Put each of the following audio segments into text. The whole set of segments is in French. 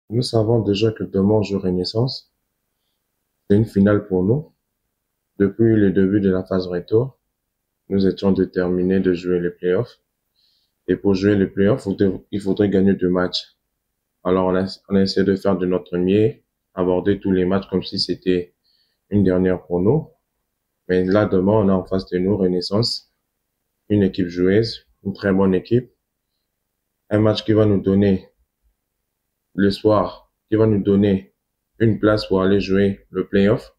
Nous savons déjà que demain joue Renaissance. C'est une finale pour nous. Depuis le début de la phase retour, nous étions déterminés de jouer les playoffs. Et pour jouer les playoffs, il faudrait gagner 2 matchs. Alors on a essayé de faire de notre mieux, aborder tous les matchs comme si c'était une dernière pour nous. Mais là, demain, on a en face de nous Renaissance, une équipe joueuse, une très bonne équipe. Un match qui va nous donner le soir, qui va nous donner une place pour aller jouer le playoff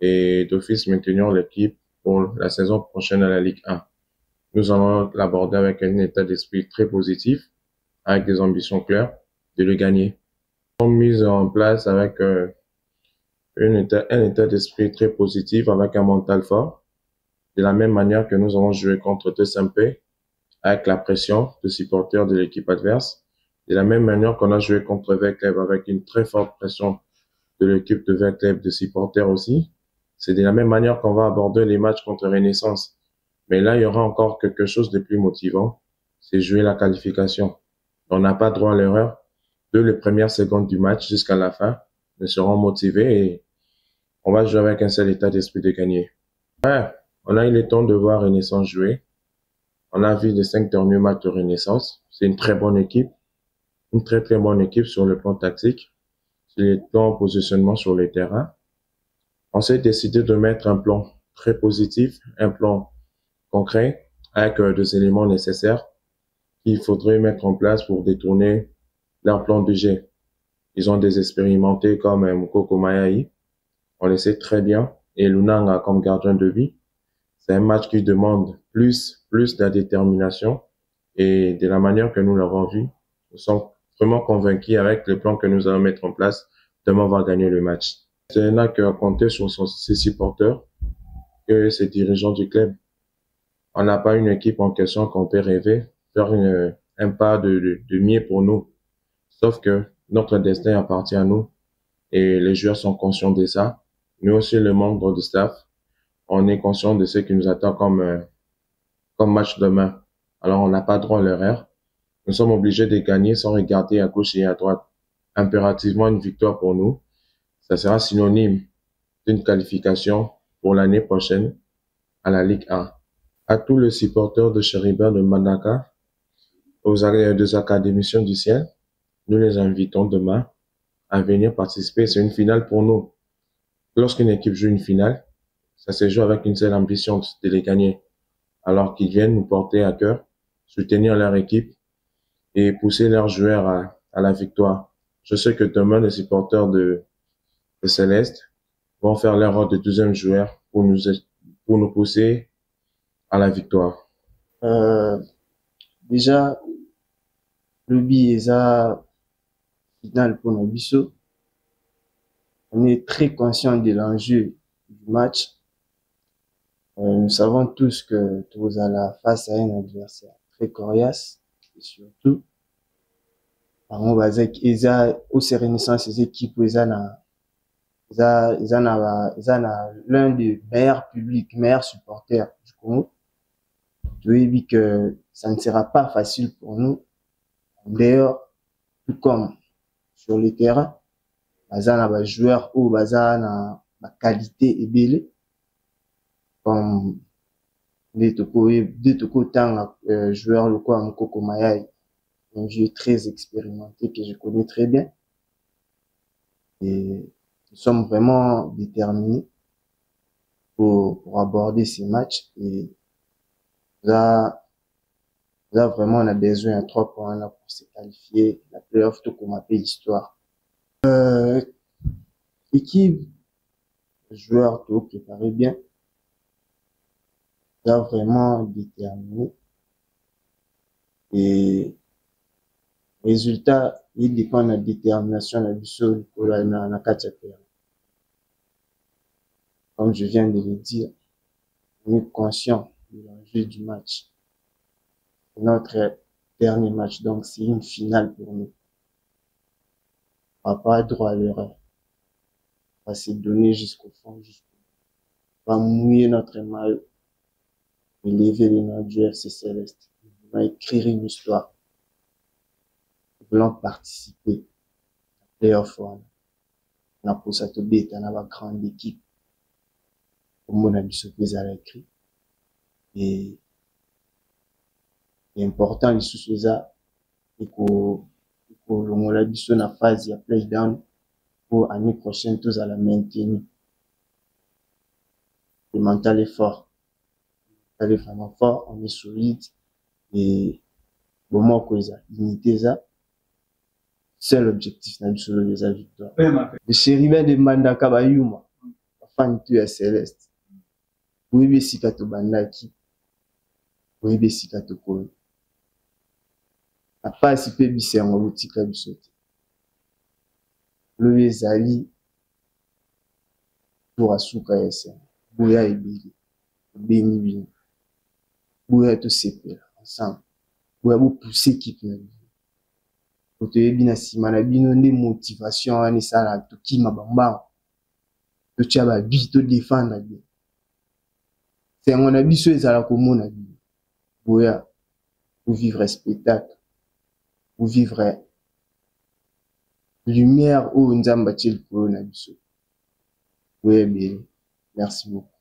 et d'office maintenir l'équipe pour la saison prochaine à la Ligue 1. Nous allons l'aborder avec un état d'esprit très positif, avec des ambitions claires de le gagner. Nous avons mis en place avec un état d'esprit très positif, avec un mental fort, de la même manière que nous allons jouer contre TSMP, avec la pression de supporters de l'équipe adverse, de la même manière qu'on a joué contre Verclub avec une très forte pression de l'équipe de Verclub, de supporters aussi. C'est de la même manière qu'on va aborder les matchs contre Renaissance. Mais là, il y aura encore quelque chose de plus motivant, c'est jouer la qualification. On n'a pas droit à l'erreur. Dès les premières secondes du match jusqu'à la fin, nous serons motivés et on va jouer avec un seul état d'esprit de gagner. Ouais, on a eu le temps de voir Renaissance jouer. On a vu les 5 derniers matchs de Renaissance. C'est une très bonne équipe, une très très bonne équipe sur le plan tactique, sur le plan positionnement sur le terrain. On s'est décidé de mettre un plan très positif, un plan concret, avec des éléments nécessaires qu'il faudrait mettre en place pour détourner leur plan de jeu. Ils ont des expérimentés comme Mukoko Mayaï, on le sait très bien, et Lunanga comme gardien de but. C'est un match qui demande plus de la détermination et de la manière que nous l'avons vu. Nous sommes vraiment convaincus avec le plan que nous allons mettre en place. Demain, on va gagner le match. C'est là que compter sur ses supporters et ses dirigeants du club. On n'a pas une équipe en question qu'on peut rêver, faire un pas de mieux pour nous. Sauf que notre destin appartient à nous et les joueurs sont conscients de ça. Nous aussi, le membre de staff, on est conscient de ce qui nous attend comme match demain. Alors, on n'a pas droit à l'erreur. Nous sommes obligés de gagner sans regarder à gauche et à droite. Impérativement, une victoire pour nous, ça sera synonyme d'une qualification pour l'année prochaine à la Ligue 1. À tous les supporters de Cheribert de Manaka, aux deux académiciens du ciel, nous les invitons demain à venir participer. C'est une finale pour nous. Lorsqu'une équipe joue une finale, ça se joue avec une seule ambition de les gagner. Alors qu'ils viennent nous porter à cœur, soutenir leur équipe et pousser leurs joueurs à la victoire. Je sais que demain, les supporters de Céleste vont faire leur rôle de deuxième joueur pour nous pousser à la victoire. Déjà, le but est final pour nos bisous. On est très conscient de l'enjeu du match. Nous savons tous que tu allons face à un adversaire très coriace et surtout, on va dire qu'ils ont aussi Renaissance, ces équipes, ils ont l'un des meilleurs publics, meilleurs supporters du Congo. Tu veux dire que ça ne sera pas facile pour nous. D'ailleurs, tout comme sur le terrain, baza na joueurs ou baza na qualité et belle comme des toko tanga joueurs locaux à Mukoko Mayaï, un jeu très expérimenté que je connais très bien. Et nous sommes vraiment déterminés pour aborder ces matchs. Et là vraiment, on a besoin de 3 points là pour se qualifier. La playoff, tout comme appelle l'histoire. Équipe, joueurs, tout préparé bien. Là, vraiment déterminé. Et résultat, il dépend de la détermination de la mission pour la catégorie. Comme je viens de le dire, on est conscient de l'enjeu du match. Notre dernier match, donc c'est une finale pour nous. On n'a pas droit à l'erreur. On va se donner jusqu'au fond, on va mouiller notre maillot et lever les noms du FC Céleste. On va écrire une histoire. voulons participer à playoff wana na posa tobeta na bagrande équipe komona biso mpe ezala écrit et important lisusu eza ekolongola biso na phase ya play-down pour année prochaine tozala maintenu. Le mental est fort. Le mental est vraiment fort, on est solide et bon moi ça unité ça seul objectif na biso eza victoire. Le chérubin de Mandaka Bayuma afin tu ya Céleste. Boyebi esika tobandaki, boyebi esika tokomi. Apasi mpe biso yango botika biso te. Lobi ezali pour asuka ya ese. Boya ebili, beni bini. Boya tosepela ensemble. Boya bopousser équipe na bino. Toyebi na nsima na bino nde motivation wana esala tokima bambango. Totia babi todefendre bien. Sengo na biso ezala komona bino. Boya pour vivre spectacle. Pour vivre lumière où Nzamba tient le corona biso. Oui, bien. Merci beaucoup.